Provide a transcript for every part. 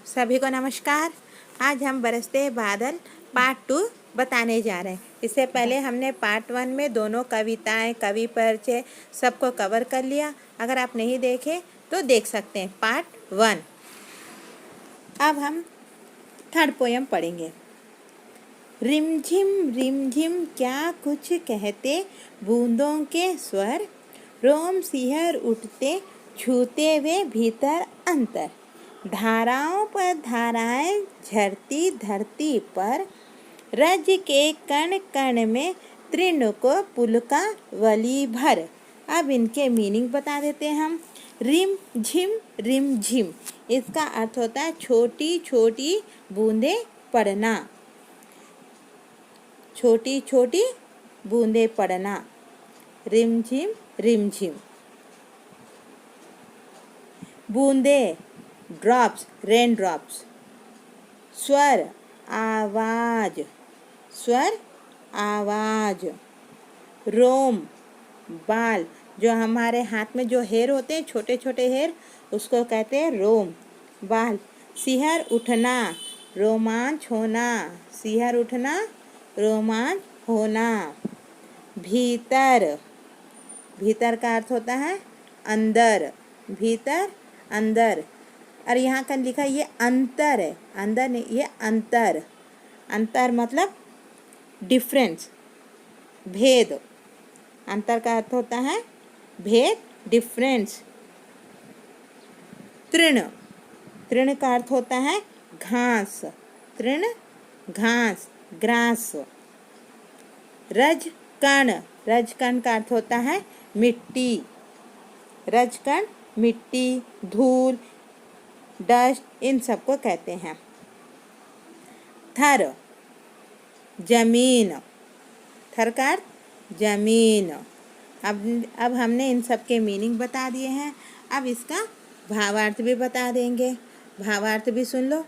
सभी को नमस्कार। आज हम बरसते बादल पार्ट 2 बताने जा रहे हैं। इससे पहले हमने पार्ट 1 में दोनों कविताएं, कवि परिचय सबको कवर कर लिया। अगर आप नहीं देखे तो देख सकते हैं पार्ट 1। अब हम थर्ड पोयम पढ़ेंगे। रिमझिम क्या कुछ कहते बूंदों के स्वर, रोम सिहर उठते छूते वे भीतर अंतर। धाराओं पर धाराएं झरती धरती पर, रज के कण कण में तृण को पुलका वली भर। अब इनके मीनिंग बता देते हैं हम। रिम झिम इसका अर्थ होता है छोटी छोटी बूंदे पड़ना, छोटी छोटी बूंदे पड़ना। रिम झिम। बूंदे ड्रॉप्स, रेन ड्रॉप्स। स्वर आवाज, स्वर आवाज। रोम बाल, जो हमारे हाथ में जो हेयर होते हैं छोटे छोटे हेयर, उसको कहते हैं रोम बाल। सिहर उठना, रोमांच होना, सिहर उठना रोमांच होना। भीतर, भीतर का अर्थ होता है अंदर, भीतर अंदर। और यहाँ का लिखा ये अंतर है, अंदर नहीं, ये अंतर। अंतर मतलब डिफरेंस, भेद। अंतर का अर्थ होता है भेद, डिफरेंस। तृण, तृण का अर्थ होता है घास, तृण घास, ग्रास। रजकण, रजकण का अर्थ होता है मिट्टी, रजकण मिट्टी, धूल, डस्ट, इन सबको कहते हैं। थर जमीन, थर का अर्थ जमीन। अब हमने इन सब के मीनिंग बता दिए हैं। अब इसका भावार्थ भी बता देंगे। भावार्थ भी सुन लो।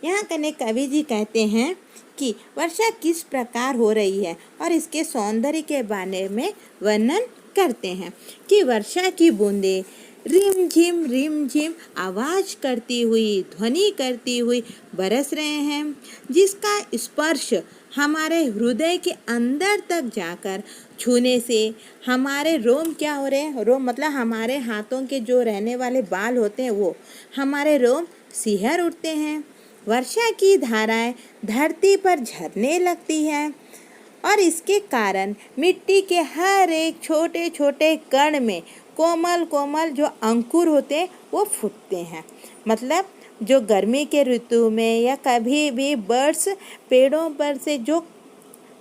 यहाँ कने कवि जी कहते हैं कि वर्षा किस प्रकार हो रही है और इसके सौंदर्य के बारे में वर्णन करते हैं कि वर्षा की बूंदें रिम झिम आवाज करती हुई, ध्वनि करती हुई बरस रहे हैं, जिसका स्पर्श हमारे हृदय के अंदर तक जाकर छूने से हमारे रोम क्या हो रहे हैं, रोम मतलब हमारे हाथों के जो रहने वाले बाल होते हैं वो हमारे रोम सिहर उठते हैं। वर्षा की धाराएं धरती पर झरने लगती हैं और इसके कारण मिट्टी के हर एक छोटे छोटे कण में कोमल कोमल जो अंकुर होते हैं वो फूटते हैं। मतलब जो गर्मी के ऋतु में या कभी भी बर्ड्स पेड़ों पर से जो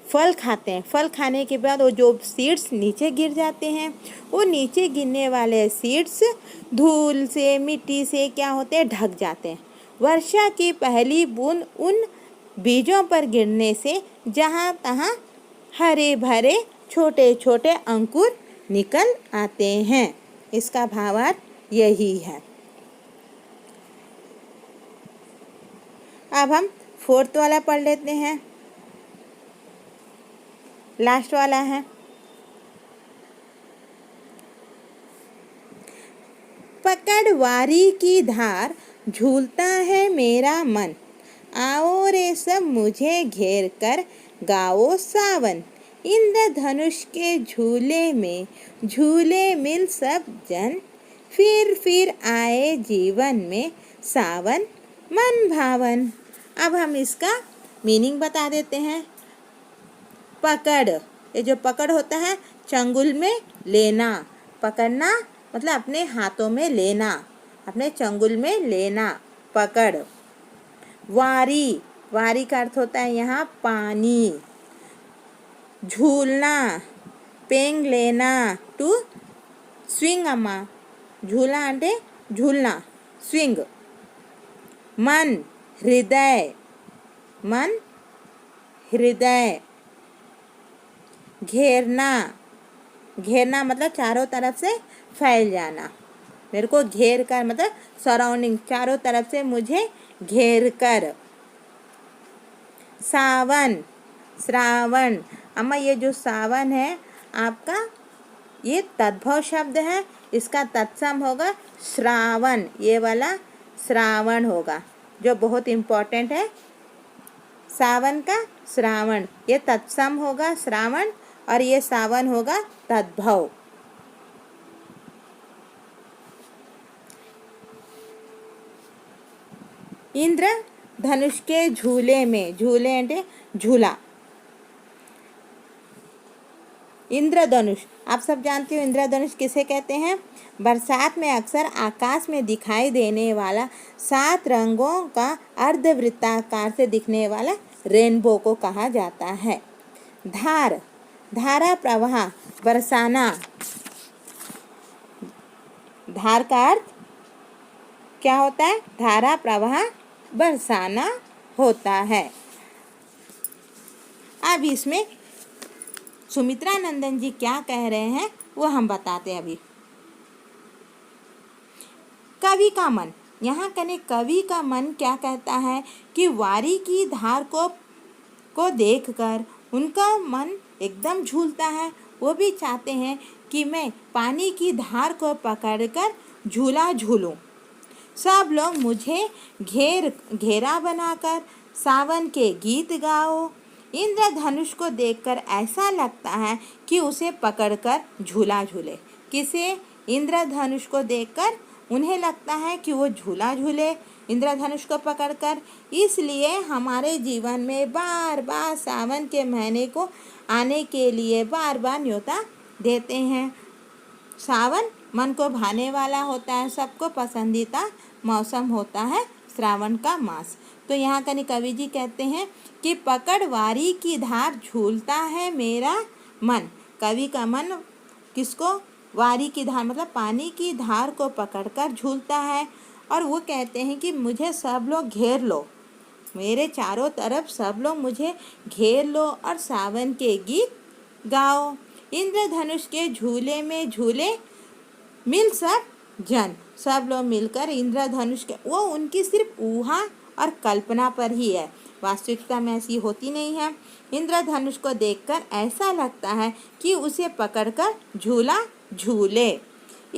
फल खाते हैं, फल खाने के बाद वो जो सीड्स नीचे गिर जाते हैं, वो नीचे गिरने वाले सीड्स धूल से, मिट्टी से क्या होते हैं, ढक जाते हैं। वर्षा की पहली बूंद उन बीजों पर गिरने से जहाँ तहाँ हरे भरे छोटे छोटे अंकुर निकल आते हैं। इसका भावार्थ यही है। अब हम फोर्थ वाला पढ़ लेते हैं, लास्ट वाला है। पकड़ वारी की धार झूलता है मेरा मन, आओ रे सब मुझे घेर कर गाओ सावन। इंद्रधनुष के झूले में झूले मिल सब जन, फिर आए जीवन में सावन मन भावन। अब हम इसका मीनिंग बता देते हैं। पकड़, ये जो पकड़ होता है चंगुल में लेना, पकड़ना मतलब अपने हाथों में लेना, अपने चंगुल में लेना, पकड़। वारी, वारी का अर्थ होता है यहाँ पानी। झूलना, पेंग लेना, टू स्विंग अम्मा, झूला అంటే झूलना, स्विंग। मन हृदय, मन हृदय। घेरना, घेरना मतलब चारों तरफ से फैल जाना, मेरे को घेर कर मतलब सराउंडिंग, चारों तरफ से मुझे घेर कर। सावन, श्रावण। अम्मा ये जो सावन है आपका, ये तद्भव शब्द है, इसका तत्सम होगा श्रावण, ये वाला श्रावण होगा जो बहुत इम्पोर्टेंट है। सावन का श्रावण, ये तत्सम होगा श्रावण और ये सावन होगा तद्भव। इंद्र धनुष के झूले में, झूले అంటే झूला, इंद्रधनुष आप सब जानते हो इंद्रधनुष किसे कहते हैं। बरसात में अक्सर आकाश में दिखाई देने वाला 7 रंगों का अर्धवृत्ताकार से दिखने वाला रेनबो को कहा जाता है। धार, धारा प्रवाह, बरसाना। धार का अर्थ क्या होता है? धारा प्रवाह बरसाना होता है। अब इसमें सुमित्रा नंदन जी क्या कह रहे हैं वो हम बताते हैं अभी। कवि का मन, यहाँ कने कवि का मन क्या कहता है कि वारी की धार को देखकर उनका मन एकदम झूलता है। वो भी चाहते हैं कि मैं पानी की धार को पकड़कर झूला झूलूं। सब लोग मुझे घेरा बनाकर सावन के गीत गाओ। इंद्रधनुष को देखकर ऐसा लगता है कि उसे पकड़कर झूला झूले। किसे? इंद्रधनुष को देखकर उन्हें लगता है कि वो झूला झूले इंद्रधनुष को पकड़कर। इसलिए हमारे जीवन में बार बार सावन के महीने को आने के लिए बार बार न्योता देते हैं। सावन मन को भाने वाला होता है, सबको पसंदीदा मौसम होता है श्रावण का मास। तो यहाँ कनि कवि जी कहते हैं कि पकड़ वारी की धार झूलता है मेरा मन। कवि का मन किसको? वारी की धार मतलब पानी की धार को पकड़कर झूलता है। और वो कहते हैं कि मुझे सब लोग घेर लो, मेरे चारों तरफ सब लोग मुझे घेर लो और सावन के गीत गाओ। इंद्रधनुष के झूले में झूले मिल सब जन, सब लोग मिलकर इंद्रधनुष के, वो उनकी सिर्फ ऊहा और कल्पना पर ही है, वास्तविकता में ऐसी होती नहीं है। इंद्रधनुष को देखकर ऐसा लगता है कि उसे पकड़कर झूला झूले।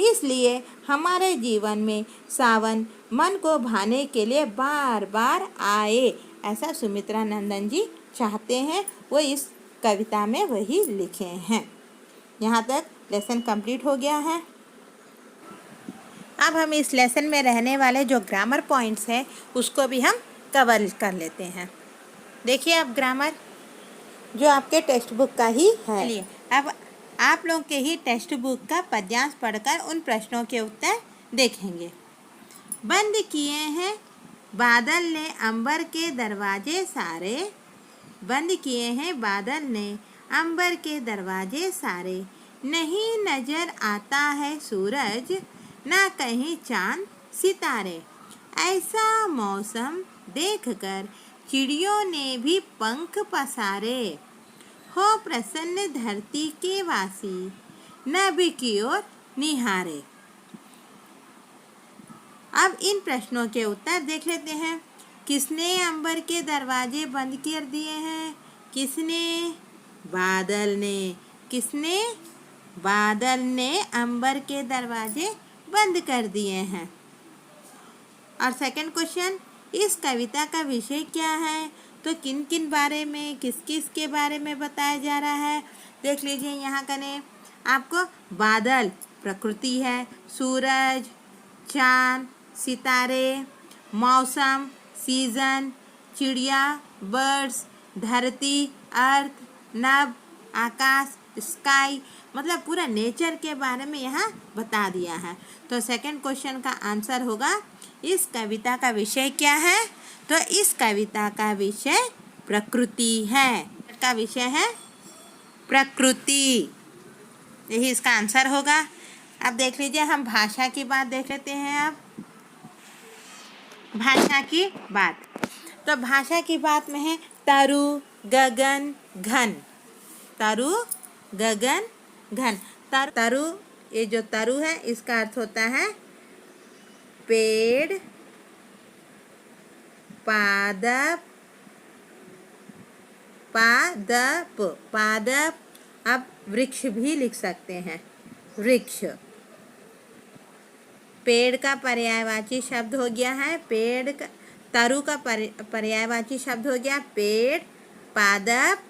इसलिए हमारे जीवन में सावन मन को भाने के लिए बार बार आए, ऐसा सुमित्रा नंदन जी चाहते हैं। वो इस कविता में वही लिखे हैं। यहाँ तक लेसन कंप्लीट हो गया है। अब हम इस लेसन में रहने वाले जो ग्रामर पॉइंट्स हैं उसको भी हम कवर कर लेते हैं। देखिए अब ग्रामर जो आपके टेक्स्ट बुक का ही है। चलिए अब आप लोग के ही टेक्स्ट बुक का पद्यांश पढ़कर उन प्रश्नों के उत्तर देखेंगे। बंद किए हैं बादल ने अंबर के दरवाजे सारे, बंद किए हैं बादल ने अंबर के दरवाजे सारे। नहीं नजर आता है सूरज ना कहीं चांद सितारे। ऐसा मौसम देखकर चिड़ियों ने भी पंख पसारे। हो प्रसन्न धरती के वासी नभ की ओर निहारे। अब इन प्रश्नों के उत्तर देख लेते हैं। किसने अंबर के दरवाजे बंद कर दिए हैं? किसने? बादल ने। किसने? बादल ने अंबर के दरवाजे बंद कर दिए हैं। और सेकंड क्वेश्चन, इस कविता का विषय क्या है? तो किन किन बारे में, किस किस के बारे में बताया जा रहा है? देख लीजिए यहाँ कने आपको बादल प्रकृति है, सूरज, चांद, सितारे, मौसम, सीजन, चिड़िया, बर्ड्स, धरती, अर्थ, नभ, आकाश, स्काई, मतलब पूरा नेचर के बारे में यहाँ बता दिया है। तो सेकंड क्वेश्चन का आंसर होगा इस कविता का विषय क्या है? तो इस कविता का विषय प्रकृति है। का विषय है प्रकृति, यही इसका आंसर होगा। अब देख लीजिए हम भाषा की बात देख लेते हैं। अब भाषा की बात, तो भाषा की बात में है तरु, गगन, घन। तरु, गगन, घन। तरु, ये जो तरु है इसका अर्थ होता है पेड़, पादप, पादप, पादप। अब वृक्ष भी लिख सकते हैं, वृक्ष। पेड़ का पर्यायवाची शब्द हो गया है पेड़ का, तरु का पर्यायवाची शब्द हो गया पेड़, पादप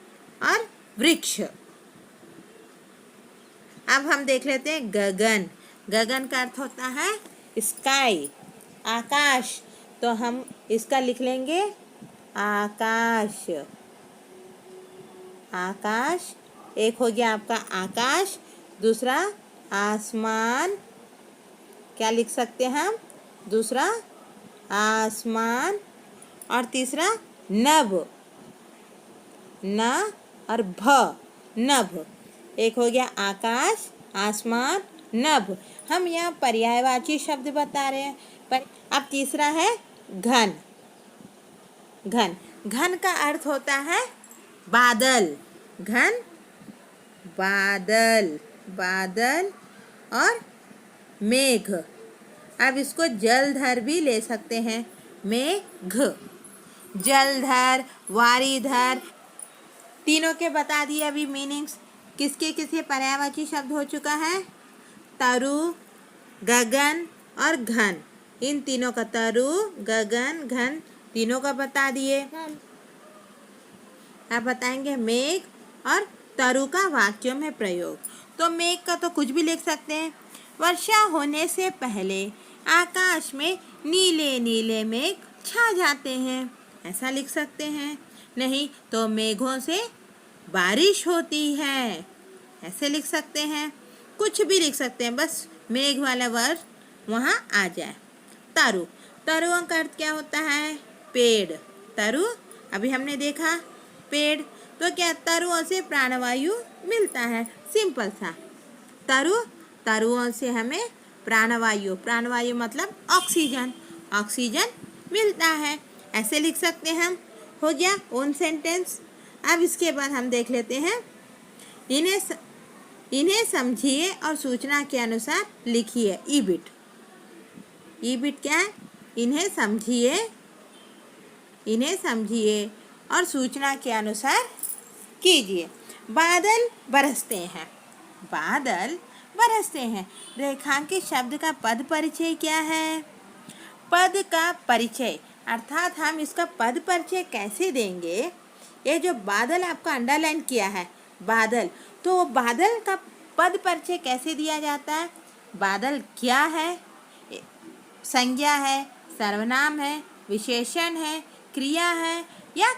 और वृक्ष। अब हम देख लेते हैं गगन। गगन का अर्थ होता है स्काई, आकाश। तो हम इसका लिख लेंगे आकाश। आकाश एक हो गया आपका आकाश, दूसरा आसमान। क्या लिख सकते हैं हम? दूसरा आसमान और तीसरा नभ, न और भ, नभ। एक हो गया आकाश, आसमान, नभ। हम यहाँ पर्यायवाची शब्द बता रहे हैं। पर अब तीसरा है घन। घन, घन का अर्थ होता है बादल। घन, बादल, बादल और मेघ। अब इसको जलधर भी ले सकते हैं, मेघ। जलधर, वारीधर, तीनों के बता दिए अभी मीनिंग्स। किसके किसके पर्यायवाची शब्द हो चुका है? तरु, गगन और घन। इन तीनों का तरु, गगन, घन तीनों का बता दिए। आप बताएंगे मेघ और तरु का वाक्यों में प्रयोग। तो मेघ का तो कुछ भी लिख सकते हैं। वर्षा होने से पहले आकाश में नीले नीले मेघ छा जाते हैं, ऐसा लिख सकते हैं। नहीं तो मेघों से बारिश होती है, ऐसे लिख सकते हैं। कुछ भी लिख सकते हैं, बस मेघ वाला वर्ड वहाँ आ जाए। तरु, तरुओं का अर्थ क्या होता है? पेड़। तरु अभी हमने देखा पेड़, तो क्या तरुओं से प्राणवायु मिलता है, सिंपल सा। तरु, तरुओं से हमें प्राणवायु, प्राणवायु मतलब ऑक्सीजन, ऑक्सीजन मिलता है, ऐसे लिख सकते हैं हम। हो गया ओन सेंटेंस। अब इसके बाद हम देख लेते हैं इन्हें समझिए और सूचना के अनुसार लिखिए। ईबिट, ईबिट क्या है? इन्हें समझिए और सूचना के अनुसार कीजिए। बादल बरसते हैं, बादल बरसते हैं। रेखांकित शब्द का पद परिचय क्या है? पद का परिचय अर्थात हम इसका पद परिचय कैसे देंगे? ये जो बादल आपका अंडरलाइन किया है, बादल, तो बादल का पद परिचय कैसे दिया जाता है? बादल क्या है? संज्ञा है, सर्वनाम है, विशेषण है, क्रिया है, या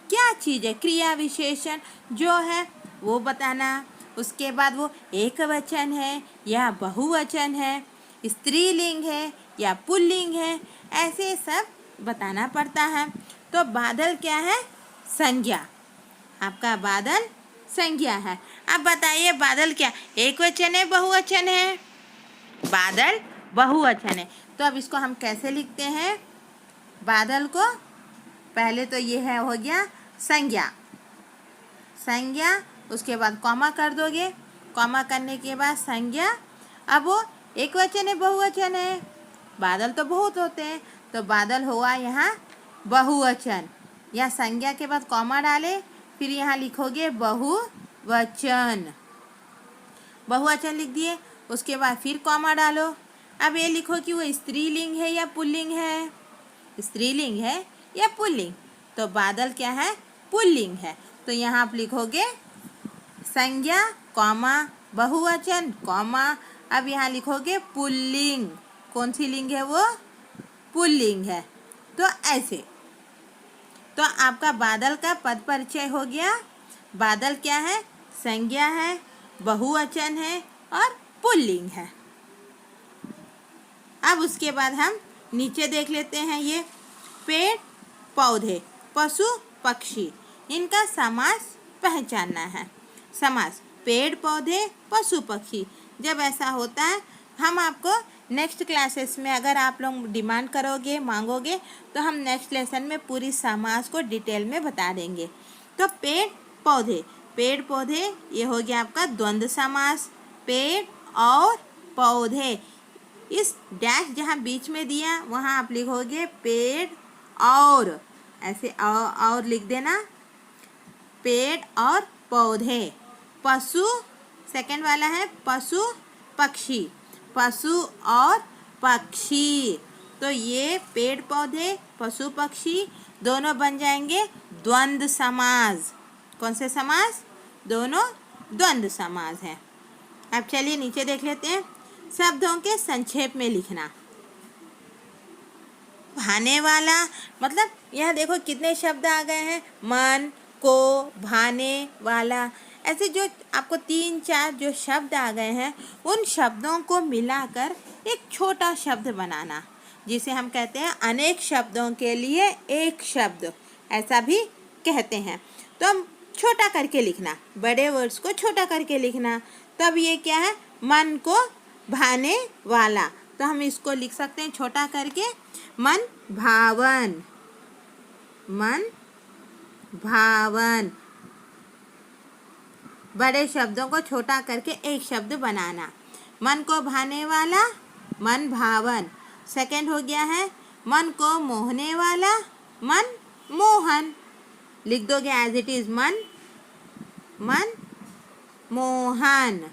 क्या चीज़ है? क्रिया विशेषण जो है वो बताना। उसके बाद वो एक वचन है या बहुवचन है, स्त्रीलिंग है या पुल्लिंग है, ऐसे सब बताना पड़ता है। तो बादल क्या है? संज्ञा। आपका बादल संज्ञा है। अब बताइए बादल क्या एक वचन है, बहुवचन है? बादल बहुवचन है। तो अब इसको हम कैसे लिखते हैं? बादल को पहले तो ये है हो गया संज्ञा, संज्ञा, उसके बाद कॉमा कर दोगे, कॉमा करने के बाद संज्ञा। अब वो एक वचन है, बहुवचन है? बादल तो बहुत होते हैं, तो बादल हुआ यहाँ बहुवचन। या संज्ञा के बाद कॉमा डाले, फिर यहाँ लिखोगे बहुवचन, बहुवचन लिख दिए। उसके बाद फिर कॉमा डालो। अब ये लिखो कि वो स्त्रीलिंग है या पुल्लिंग है? स्त्रीलिंग है या पुल्लिंग? तो बादल क्या है? पुल्लिंग है। तो यहाँ आप लिखोगे संज्ञा कॉमा बहुवचन कॉमा, अब यहाँ लिखोगे पुल्लिंग। कौन सी लिंग है वो? पुल्लिंग है। तो ऐसे, तो आपका बादल का पद परिचय हो गया। बादल क्या है? संज्ञा है, बहुवचन है और पुल्लिंग है। अब उसके बाद हम नीचे देख लेते हैं। ये पेड़ पौधे, पशु पक्षी, इनका समास पहचानना है। समास पेड़ पौधे पशु पक्षी, जब ऐसा होता है हम आपको नेक्स्ट क्लासेस में, अगर आप लोग डिमांड करोगे, मांगोगे, तो हम नेक्स्ट लेसन में पूरी समास को डिटेल में बता देंगे। तो पेड़ पौधे, पेड़ पौधे ये हो गया आपका द्वंद्व समास, पेड़ और पौधे। इस डैश जहाँ बीच में दिया वहाँ आप लिखोगे पेड़ और, ऐसे और लिख देना, पेड़ और पौधे। पशु सेकंड वाला है पशु पक्षी, पशु और पक्षी। तो ये पेड़ पौधे, पशु पक्षी दोनों बन जाएंगे द्वंद्व समास। कौन से समास? दोनों द्वंद्व समास है। अब चलिए नीचे देख लेते हैं। शब्दों के संक्षेप में लिखना। भाने वाला मतलब यहाँ देखो कितने शब्द आ गए हैं। मन को, भाने वाला, ऐसे जो आपको 3-4 जो शब्द आ गए हैं, उन शब्दों को मिलाकर एक छोटा शब्द बनाना, जिसे हम कहते हैं अनेक शब्दों के लिए एक शब्द, ऐसा भी कहते हैं। तो हम छोटा करके लिखना, बड़े वर्ड्स को छोटा करके लिखना। तब ये क्या है? मन को भाने वाला। तो हम इसको लिख सकते हैं छोटा करके, मन भावन। मन भावन। बड़े शब्दों को छोटा करके एक शब्द बनाना। मन को भाने वाला, मन भावन। सेकंड हो गया है मन को मोहने वाला, मन मोहन। लिख दोगे एज इट इज, मन मोहन।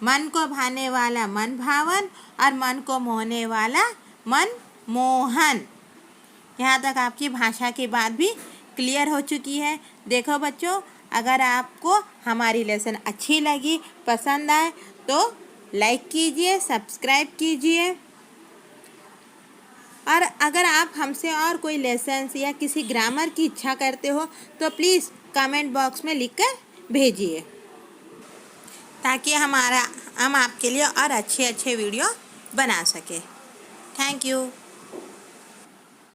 मन को भाने वाला मन भावन और मन को मोहने वाला मन मोहन। यहाँ तक आपकी भाषा की बात भी क्लियर हो चुकी है। देखो बच्चों, अगर आपको हमारी लेसन अच्छी लगी, पसंद आए तो लाइक कीजिए, सब्सक्राइब कीजिए। और अगर आप हमसे और कोई लेसन्स या किसी ग्रामर की इच्छा करते हो तो प्लीज़ कमेंट बॉक्स में लिखकर भेजिए, ताकि हम आपके लिए और अच्छे वीडियो बना सके। Thank you.